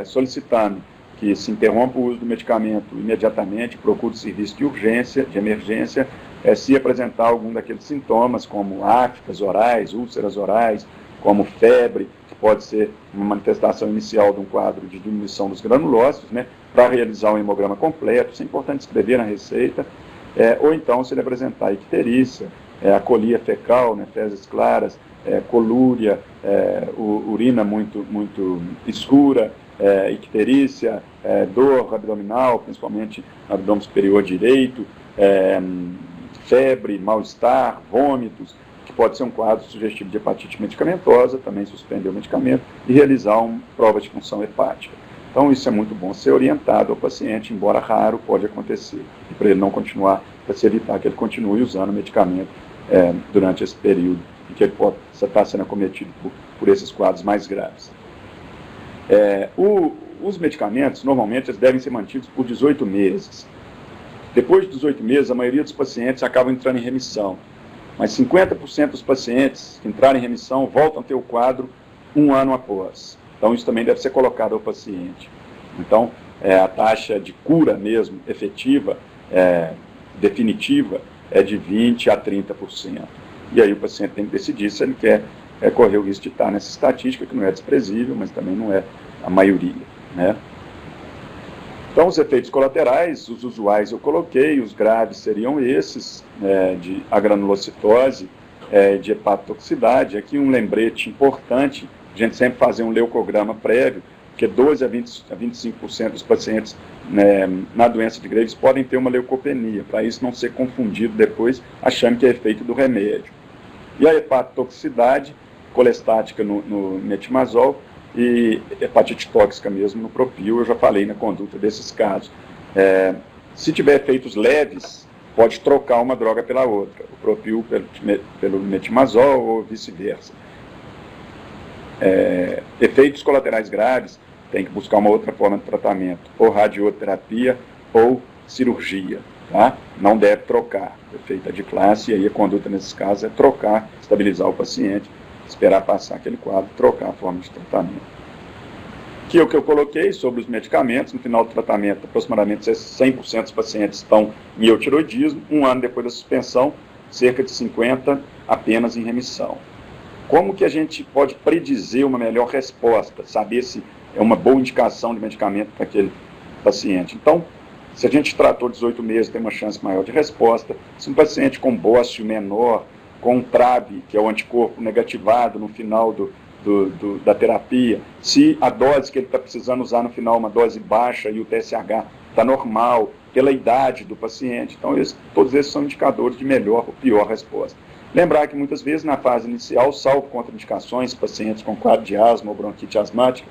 solicitando que se interrompa o uso do medicamento imediatamente, procure o serviço de emergência, se apresentar algum daqueles sintomas, como aftas orais, úlceras orais, como febre, que pode ser uma manifestação inicial de um quadro de diminuição dos granulócitos, né, para realizar um hemograma completo. Isso é importante escrever na receita. Ou então, se ele apresentar icterícia, acolia fecal, né, fezes claras, colúria, urina muito escura, icterícia, dor abdominal, principalmente no abdômen superior direito, febre, mal-estar, vômitos, que pode ser um quadro sugestivo de hepatite medicamentosa, também suspender o medicamento e realizar uma prova de função hepática. Então, isso é muito bom ser orientado ao paciente, embora raro, pode acontecer. E para ele não continuar, para se evitar que ele continue usando o medicamento durante esse período em que ele pode estar sendo acometido por esses quadros mais graves. Os medicamentos, normalmente, eles devem ser mantidos por 18 meses. Depois de 18 meses, a maioria dos pacientes acabam entrando em remissão. Mas 50% dos pacientes que entrarem em remissão voltam a ter o quadro 1 ano após. Então, isso também deve ser colocado ao paciente. Então, a taxa de cura mesmo, efetiva, definitiva, é de 20% a 30%. E aí o paciente tem que decidir se ele quer correr o risco de estar nessa estatística, que não é desprezível, mas também não é a maioria, né? Então, os efeitos colaterais, os usuais eu coloquei, os graves seriam esses, de agranulocitose, de hepatotoxicidade. Aqui um lembrete importante, a gente sempre fazer um leucograma prévio, porque 12% a 25% dos pacientes na doença de Graves podem ter uma leucopenia, para isso não ser confundido depois, achando que é efeito do remédio. E a hepatotoxicidade, colestática no metimazol, e hepatite tóxica mesmo no propil, eu já falei na conduta desses casos. Se tiver efeitos leves, pode trocar uma droga pela outra, o propil pelo metimazol ou vice-versa. Efeitos colaterais graves, tem que buscar uma outra forma de tratamento, ou radioterapia ou cirurgia, tá? Não deve trocar, é feita de classe, e aí a conduta nesses casos é trocar, estabilizar o paciente, esperar passar aquele quadro, trocar a forma de tratamento. Que é o que eu coloquei sobre os medicamentos. No final do tratamento, aproximadamente 100% dos pacientes estão em eutiroidismo. 1 ano depois da suspensão, cerca de 50% apenas em remissão. Como que a gente pode predizer uma melhor resposta, saber se é uma boa indicação de medicamento para aquele paciente? Então, se a gente tratou 18 meses, tem uma chance maior de resposta. Se um paciente com bócio menor, com um TRAB, que é o anticorpo negativado no final da terapia, se a dose que ele está precisando usar no final é uma dose baixa e o TSH está normal, pela idade do paciente, então todos esses são indicadores de melhor ou pior resposta. Lembrar que muitas vezes na fase inicial, salvo contraindicações, pacientes com quadro de asma ou bronquite asmática,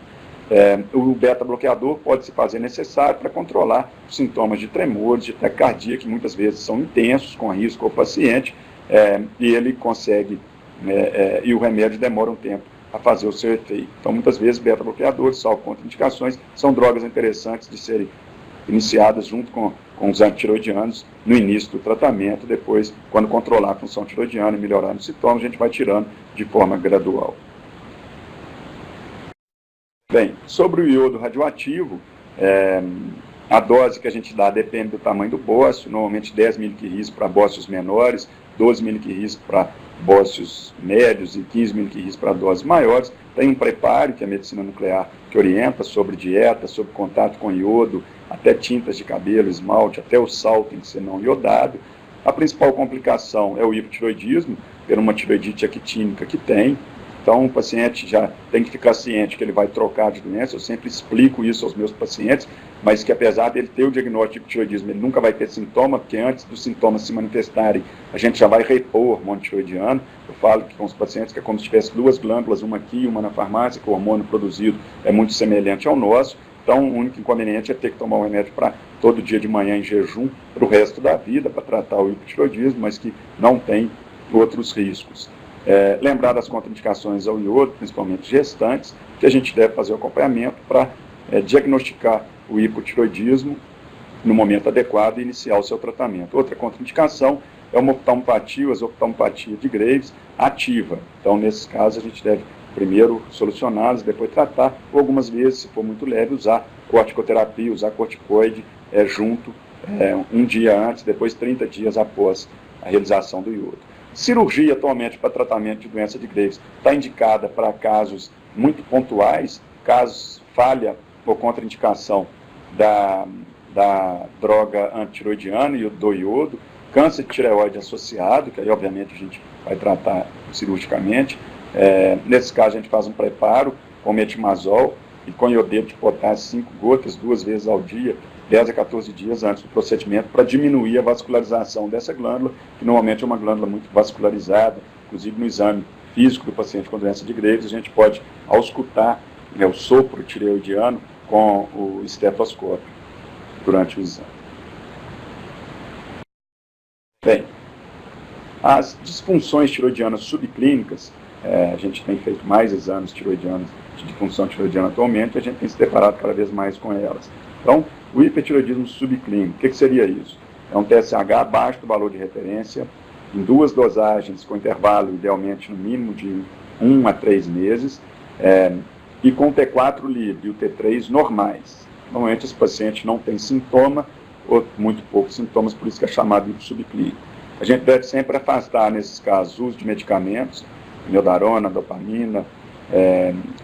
o beta-bloqueador pode se fazer necessário para controlar os sintomas de tremores, de taquicardia, que muitas vezes são intensos, com risco ao paciente, e ele consegue, e o remédio demora um tempo a fazer o seu efeito. Então, muitas vezes, beta-bloqueadores, salvo contraindicações, são drogas interessantes de serem iniciadas junto com os antitiroidianos no início do tratamento. Depois, quando controlar a função tiroidiana e melhorar os sintomas, a gente vai tirando de forma gradual. Bem, sobre o iodo radioativo, a dose que a gente dá depende do tamanho do bócio, normalmente 10 mg/kg para bócios menores, 12 mg/kg para bócios médios e 15 mg/kg para doses maiores. Tem um preparo, que é a medicina nuclear, que orienta sobre dieta, sobre contato com iodo, até tintas de cabelo, esmalte, até o sal tem que ser não iodado. A principal complicação é o hipotiroidismo, por uma tiroidite actínica que tem. Então, o paciente já tem que ficar ciente que ele vai trocar de doença. Eu sempre explico isso aos meus pacientes, mas que apesar dele ter o diagnóstico de tiroidismo, ele nunca vai ter sintoma, porque antes dos sintomas se manifestarem, a gente já vai repor o hormônio tiroidiano. Eu falo que com os pacientes que é como se tivesse 2 glândulas, uma aqui e uma na farmácia, que o hormônio produzido é muito semelhante ao nosso. Então, o único inconveniente é ter que tomar um remédio para todo dia de manhã em jejum, para o resto da vida, para tratar o hipotiroidismo, mas que não tem outros riscos. Lembrar das contraindicações ao iodo, principalmente gestantes, que a gente deve fazer o acompanhamento para diagnosticar o hipotiroidismo no momento adequado e iniciar o seu tratamento. Outra contraindicação é uma oftalmopatia, as oftalmopatia de Graves ativa. Então, nesses casos, a gente deve primeiro solucioná-los, depois tratar, ou algumas vezes, se for muito leve, usar corticoterapia, usar corticoide junto, um dia antes, depois 30 dias após a realização do iodo. Cirurgia, atualmente, para tratamento de doença de Graves, está indicada para casos muito pontuais, casos falha ou contraindicação da droga antitiroidiana e do iodo, câncer de tireoide associado, que aí, obviamente, a gente vai tratar cirurgicamente. Nesse caso, a gente faz um preparo com metimazol e com iodeto de potássio 5 gotas, 2 vezes ao dia, 10 a 14 dias antes do procedimento, para diminuir a vascularização dessa glândula, que normalmente é uma glândula muito vascularizada. Inclusive, no exame físico do paciente com doença de Graves, a gente pode auscultar o sopro tireoidiano com o estetoscópio durante o exame. Bem, as disfunções tiroidianas subclínicas, a gente tem feito mais exames tiroidianos de disfunção tiroidiana atualmente, a gente tem se deparado cada vez mais com elas. Então, o hipertiroidismo subclínico, o que seria isso? É um TSH abaixo do valor de referência, em 2 dosagens, com intervalo, idealmente, no mínimo de 1 a 3 meses, e com o T4 livre e o T3 normais. Normalmente, esse paciente não tem sintoma, ou muito poucos sintomas, por isso que é chamado de subclínico. A gente deve sempre afastar, nesses casos, o uso de medicamentos, miodarona, dopamina,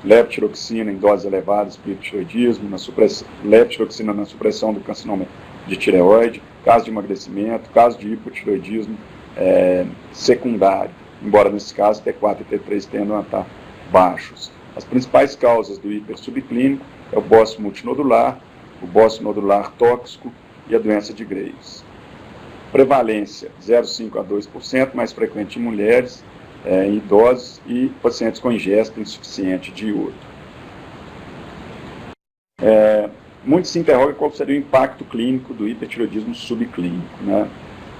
levotiroxina em doses elevadas para o hipotiroidismo, levotiroxina na supressão do carcinoma de tireoide, caso de emagrecimento, caso de hipotiroidismo secundário, embora nesse caso T4 e T3 tendam a estar baixos. As principais causas do hipersubclínico é o bócio multinodular, o bócio nodular tóxico e a doença de Graves. Prevalência 0,5 a 2%, mais frequente em mulheres, em idosos e pacientes com ingesta insuficiente de iodo. Muito se interroga qual seria o impacto clínico do hipertiroidismo subclínico, né?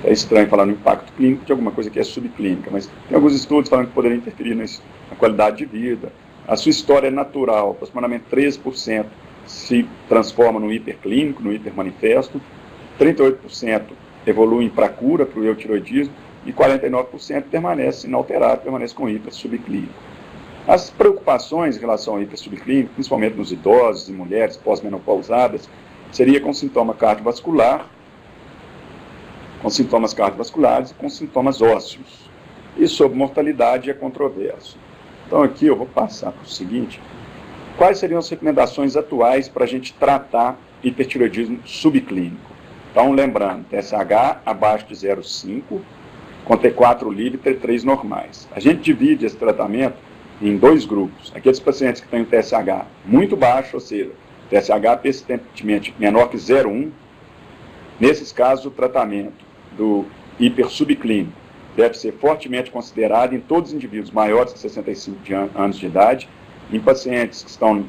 É estranho falar no impacto clínico de alguma coisa que é subclínica, mas tem alguns estudos falando que poderia interferir na qualidade de vida. A sua história é natural, aproximadamente 13% se transforma no hiperclínico, no hipermanifesto, 38% evoluem para a cura, para o eutiroidismo, e 49% permanece inalterado, permanece com hipersubclínico. As preocupações em relação ao hipersubclínico, principalmente nos idosos e mulheres pós-menopausadas, seria com sintoma cardiovascular, com sintomas cardiovasculares e com sintomas ósseos. E sobre mortalidade é controverso. Então aqui eu vou passar para o seguinte: quais seriam as recomendações atuais para a gente tratar hipertiroidismo subclínico? Então, lembrando, TSH abaixo de 0,5, com T4 livre e T3 normais. A gente divide esse tratamento em 2 grupos. Aqueles pacientes que têm o TSH muito baixo, ou seja, TSH persistentemente menor que 0,1, nesses casos o tratamento do hipersubclínico deve ser fortemente considerado em todos os indivíduos maiores de 65 anos de idade, em pacientes que estão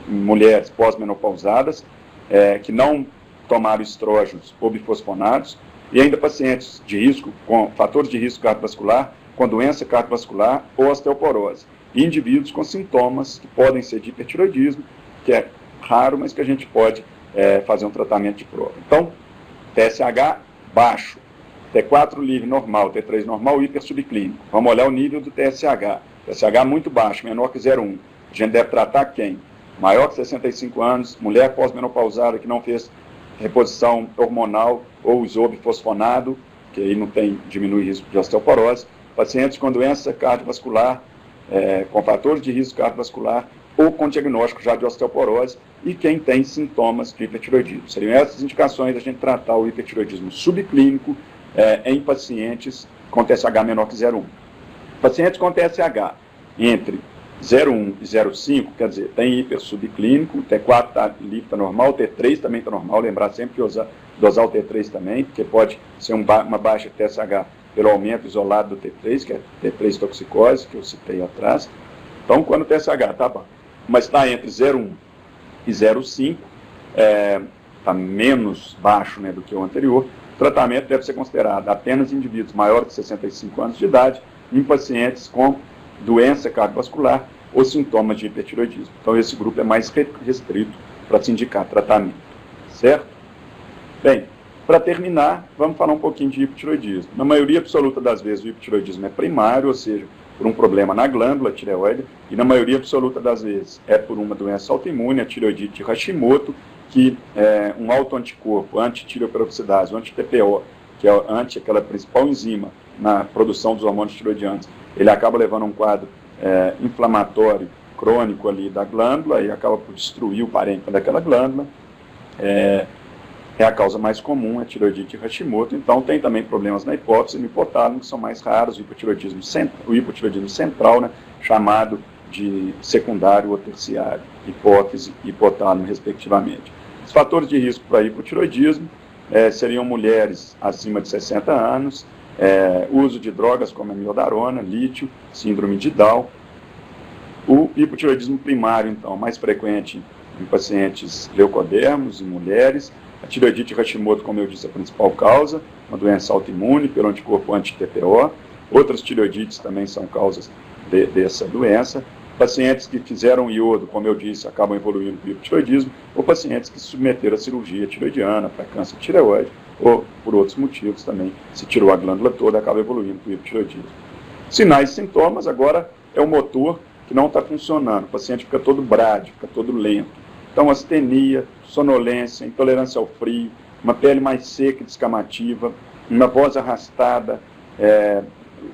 em mulheres pós-menopausadas, que não tomaram estrógenos ou bifosfonados, e ainda pacientes de risco, com fatores de risco cardiovascular, com doença cardiovascular ou osteoporose, e indivíduos com sintomas que podem ser de hipertiroidismo, que é raro, mas que a gente pode fazer um tratamento de prova. Então, TSH baixo, T4 livre normal, T3 normal, hipersubclínico. Vamos olhar o nível do TSH. TSH muito baixo, menor que 0,1. A gente deve tratar quem? Maior que 65 anos, mulher pós-menopausada que não fez reposição hormonal ou usou bifosfonado, que aí não diminui o risco de osteoporose, pacientes com doença cardiovascular, com fatores de risco cardiovascular ou com diagnóstico já de osteoporose, e quem tem sintomas de hipertiroidismo. Seriam essas indicações da gente tratar o hipertiroidismo subclínico em pacientes com TSH menor que 0,1. Pacientes com TSH entre 0,1 e 0,5, quer dizer, tem hipersubclínico, o T4 está livre, está normal, o T3 também está normal, lembrar sempre que dosar o T3 também, porque pode ser uma baixa TSH pelo aumento isolado do T3, que é T3 toxicose, que eu citei atrás. Então, quando o TSH está baixo, mas está entre 0,1 e 0,5, está menos baixo, né, do que o anterior, o tratamento deve ser considerado apenas em indivíduos maiores de 65 anos de idade, em pacientes com doença cardiovascular ou sintomas de hipertiroidismo. Então, esse grupo é mais restrito para se indicar tratamento, certo? Bem, para terminar, vamos falar um pouquinho de hipotireoidismo. Na maioria absoluta das vezes, o hipotireoidismo é primário, ou seja, por um problema na glândula tireoide, e na maioria absoluta das vezes é por uma doença autoimune, a tireoidite de Hashimoto, que é um autoanticorpo, antitireoperoxidase, anti-TPO, que é aquela principal enzima na produção dos hormônios tireoidianos, ele acaba levando a um quadro inflamatório crônico ali da glândula e acaba por destruir o parênquima daquela glândula. É a causa mais comum, a tireoidite de Hashimoto. Então, tem também problemas na hipófise e no hipotálamo, que são mais raros, o hipotireoidismo central, né, chamado de secundário ou terciário, hipófise e hipotálamo, respectivamente. Os fatores de risco para hipotireoidismo seriam mulheres acima de 60 anos, uso de drogas como a miodarona, lítio, síndrome de Down. O hipotireoidismo primário, então, mais frequente em pacientes leucodermos, em mulheres. A tireoidite Hashimoto, como eu disse, é a principal causa, uma doença autoimune pelo anticorpo anti-TPO. Outras tireoidites também são causas dessa doença. Pacientes que fizeram iodo, como eu disse, acabam evoluindo com hipotireoidismo, ou pacientes que se submeteram à cirurgia tireoidiana para câncer de tireoide, ou por outros motivos também, se tirou a glândula toda, acaba evoluindo com hipotireoidismo. Sinais e sintomas, agora é o motor que não está funcionando, o paciente fica todo brádio, fica todo lento. Então, astenia, sonolência, intolerância ao frio, uma pele mais seca e descamativa, uma voz arrastada,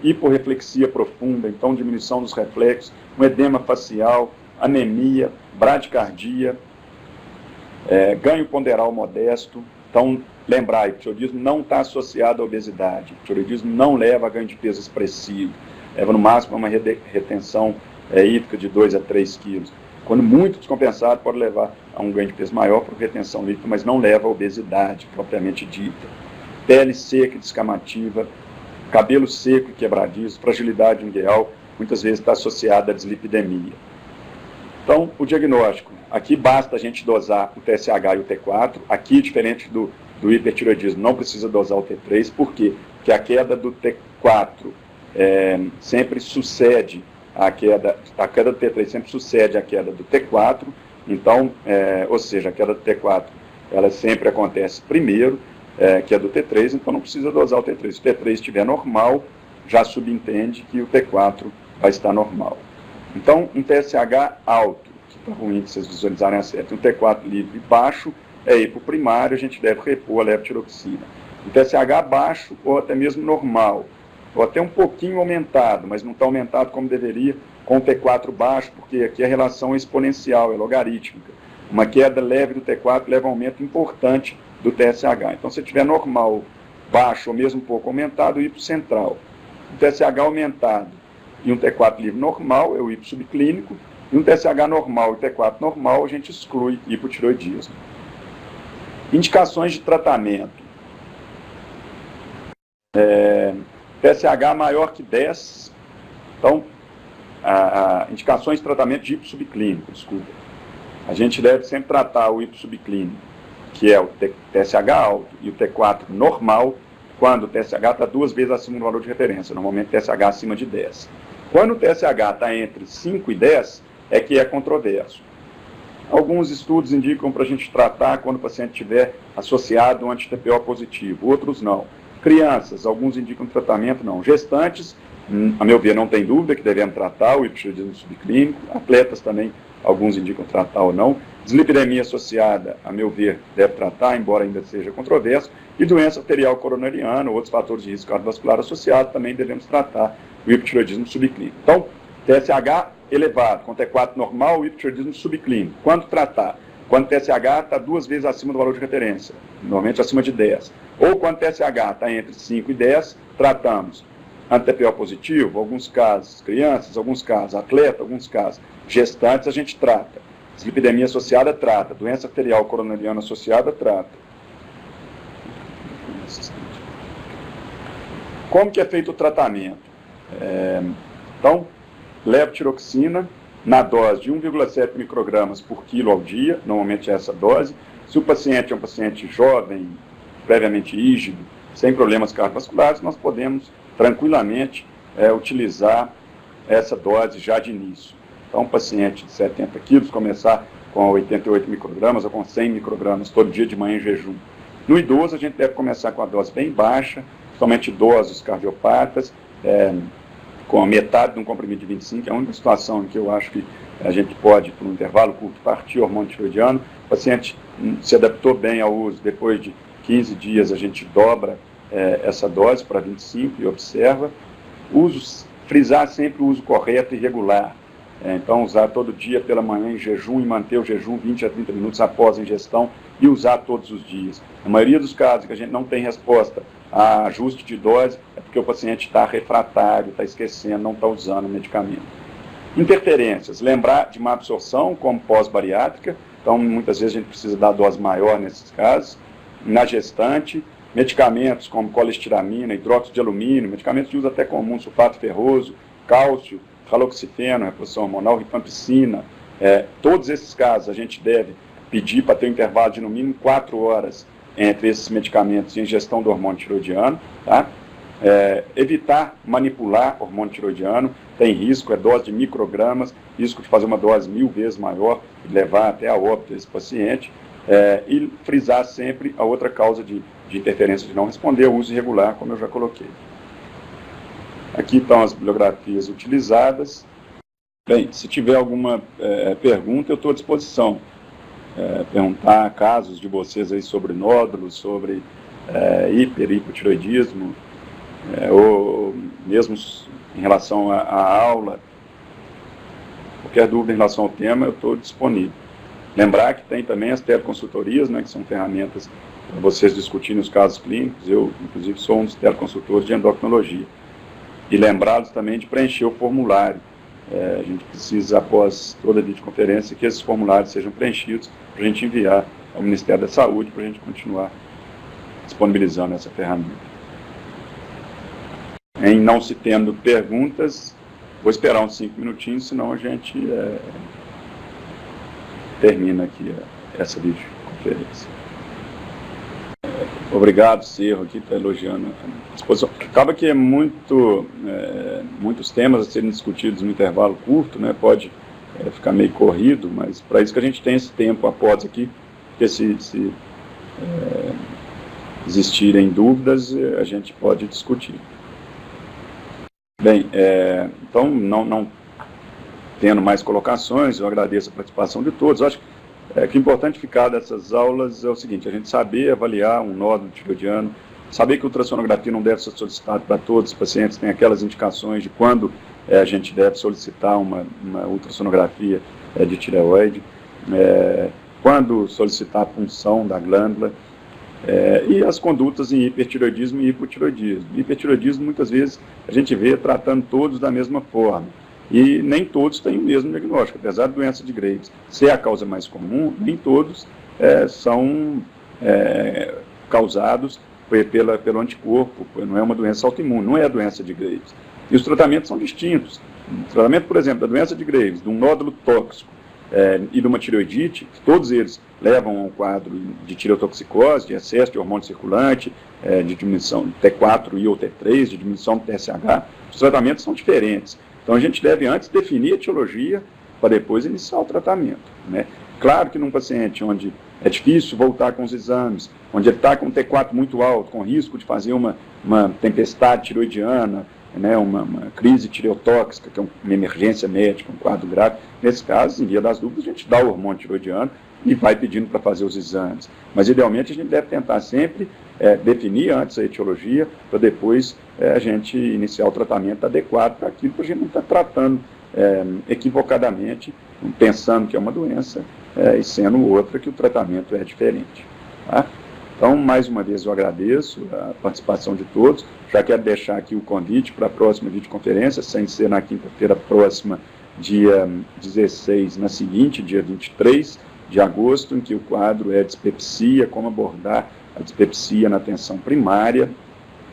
hiporreflexia profunda, então diminuição dos reflexos, um edema facial, anemia, bradicardia, ganho ponderal modesto. Então, lembrar, o hipotireoidismo não está associado à obesidade, o hipotireoidismo não leva a ganho de peso expressivo, leva no máximo a uma retenção hídrica de 2 a 3 quilos. Quando muito descompensado, pode levar a um ganho de peso maior por retenção líquida, mas não leva a obesidade propriamente dita. Pele seca e descamativa, cabelo seco e quebradiço, fragilidade ungueal, muitas vezes está associada à dislipidemia. Então, o diagnóstico. Aqui basta a gente dosar o TSH e o T4. Aqui, diferente do hipertireoidismo, não precisa dosar o T3. Por quê? Porque a queda do T4 sempre sucede a queda do T3 sempre sucede à queda do T4, então, ou seja, a queda do T4 ela sempre acontece primeiro, que é do T3, então não precisa dosar o T3. Se o T3 estiver normal, já subentende que o T4 vai estar normal. Então, um TSH alto, que está ruim de vocês visualizarem a certo, um T4 livre baixo, é hipoprimário, a gente deve repor a levotiroxina. Um TSH baixo ou até mesmo normal, ou até um pouquinho aumentado, mas não está aumentado como deveria, com o T4 baixo, porque aqui a relação é exponencial, é logarítmica. Uma queda leve do T4 leva a um aumento importante do TSH. Então, se tiver normal, baixo ou mesmo um pouco aumentado, o hipocentral. Um TSH aumentado e um T4 livre normal é o hipo subclínico, e um TSH normal e T4 normal a gente exclui hipotireoidismo. Indicações de tratamento. TSH maior que 10, então, indicações de tratamento de hipo subclínico, desculpa. A gente deve sempre tratar o hipo subclínico, que é o TSH alto e o T4 normal, quando o TSH está 2 vezes acima do valor de referência, normalmente TSH acima de 10. Quando o TSH está entre 5 e 10, é que é controverso. Alguns estudos indicam para a gente tratar quando o paciente estiver associado a um anti-TPO positivo, outros não. Crianças, alguns indicam tratamento, não. Gestantes, a meu ver, não tem dúvida que devemos tratar o hipotireoidismo subclínico. Atletas também, alguns indicam tratar ou não. Dislipidemia associada, a meu ver, deve tratar, embora ainda seja controverso. E doença arterial coronariana, outros fatores de risco cardiovascular associados, também devemos tratar o hipotireoidismo subclínico. Então, TSH elevado, com T4 normal, o hipotireoidismo subclínico. Quando tratar? Quando o TSH está 2 vezes acima do valor de referência, normalmente acima de 10. Ou quando o TSH está entre 5 e 10, tratamos anti-TPO positivo, alguns casos crianças, alguns casos atleta, alguns casos gestantes, a gente trata. Dislipidemia associada, trata. Doença arterial coronariana associada, trata. Como que é feito o tratamento? Então, levotiroxina, na dose de 1,7 microgramas por quilo ao dia, normalmente é essa dose. Se o paciente é um paciente jovem, previamente rígido, sem problemas cardiovasculares, nós podemos tranquilamente utilizar essa dose já de início. Então, um paciente de 70 quilos, começar com 88 microgramas ou com 100 microgramas todo dia de manhã em jejum. No idoso, a gente deve começar com a dose bem baixa, somente idosos cardiopatas, com a metade de um comprimido de 25, é a única situação em que eu acho que a gente pode, por um intervalo curto, partir o hormônio tiroidiano. O paciente se adaptou bem ao uso, depois de 15 dias a gente dobra essa dose para 25 e observa. Frisar sempre o uso correto e regular. Então, usar todo dia pela manhã em jejum e manter o jejum 20 a 30 minutos após a ingestão e usar todos os dias. Na maioria dos casos que a gente não tem resposta a ajuste de dose, é porque o paciente está refratário, está esquecendo, não está usando o medicamento. Interferências, lembrar de má absorção, como pós-bariátrica, então muitas vezes a gente precisa dar dose maior nesses casos. Na gestante, medicamentos como colestiramina, hidróxido de alumínio, medicamentos de uso até comum, sulfato ferroso, cálcio, haloxifeno, reposição hormonal, rifampicina, todos esses casos a gente deve pedir para ter um intervalo de no mínimo 4 horas entre esses medicamentos e ingestão do hormônio tiroidiano, tá? Evitar manipular hormônio tiroidiano, tem risco, é dose de microgramas, risco de fazer uma dose 1000 vezes maior e levar até a óbito esse paciente, e frisar sempre a outra causa de interferência de não responder, o uso irregular, como eu já coloquei. Aqui estão as bibliografias utilizadas. Bem, se tiver alguma pergunta, eu estou à disposição. Perguntar casos de vocês aí sobre nódulos, sobre hipotiroidismo, ou mesmo em relação à aula, qualquer dúvida em relação ao tema, eu estou disponível. Lembrar que tem também as teleconsultorias, né, que são ferramentas para vocês discutirem os casos clínicos. Eu, inclusive, sou um dos teleconsultores de endocrinologia. E lembrá-los também de preencher o formulário. A gente precisa, após toda a videoconferência, que esses formulários sejam preenchidos para a gente enviar ao Ministério da Saúde para a gente continuar disponibilizando essa ferramenta. Em não se tendo perguntas, vou esperar uns 5 minutinhos, senão a gente termina aqui essa videoconferência. Obrigado, Cerro, aqui está elogiando a exposição. Acaba que muitos temas a serem discutidos no intervalo curto, né? Pode ficar meio corrido, mas para isso que a gente tem esse tempo após aqui, porque se existirem dúvidas, a gente pode discutir. Bem, então, não tendo mais colocações, eu agradeço a participação de todos. Eu acho que o importante ficar dessas aulas é o seguinte: a gente saber avaliar um nódulo tiroidiano, saber que a ultrassonografia não deve ser solicitada para todos os pacientes, tem aquelas indicações de quando a gente deve solicitar uma ultrassonografia de tireoide, quando solicitar a punção da glândula, e as condutas em hipertiroidismo e hipotiroidismo. Hipertiroidismo, muitas vezes, a gente vê tratando todos da mesma forma. E nem todos têm o mesmo diagnóstico, apesar da doença de Graves ser a causa mais comum, nem todos são causados pelo anticorpo, não é uma doença autoimune, não é a doença de Graves. E os tratamentos são distintos. O tratamento, por exemplo, da doença de Graves, de um nódulo tóxico e de uma tireoidite, todos eles levam a um quadro de tireotoxicose, de excesso de hormônio circulante, de diminuição de T4 e ou T3, de diminuição do TSH. Os tratamentos são diferentes. Então, a gente deve antes definir a etiologia para depois iniciar o tratamento, né? Claro que num paciente onde é difícil voltar com os exames, onde ele está com um T4 muito alto, com risco de fazer uma tempestade tiroidiana, né, uma crise tireotóxica, que é uma emergência médica, um quadro grave, nesse caso, em via das dúvidas, a gente dá o hormônio tiroidiano e vai pedindo para fazer os exames. Mas, idealmente, a gente deve tentar sempre definir antes a etiologia, para depois a gente iniciar o tratamento adequado para aquilo que a gente não está tratando equivocadamente, pensando que é uma doença e sendo outra que o tratamento é diferente. Tá? Então, mais uma vez, eu agradeço a participação de todos. Já quero deixar aqui o convite para a próxima videoconferência, sem ser na quinta-feira próxima, dia 16, na seguinte, dia 23 de agosto, em que o quadro é dispepsia, como abordar a dispepsia na atenção primária.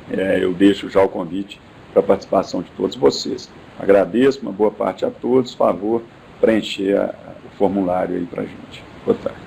Eu deixo já o convite para a participação de todos vocês. Agradeço, uma boa parte a todos. Por favor, preencher o formulário aí para a gente. Boa tarde.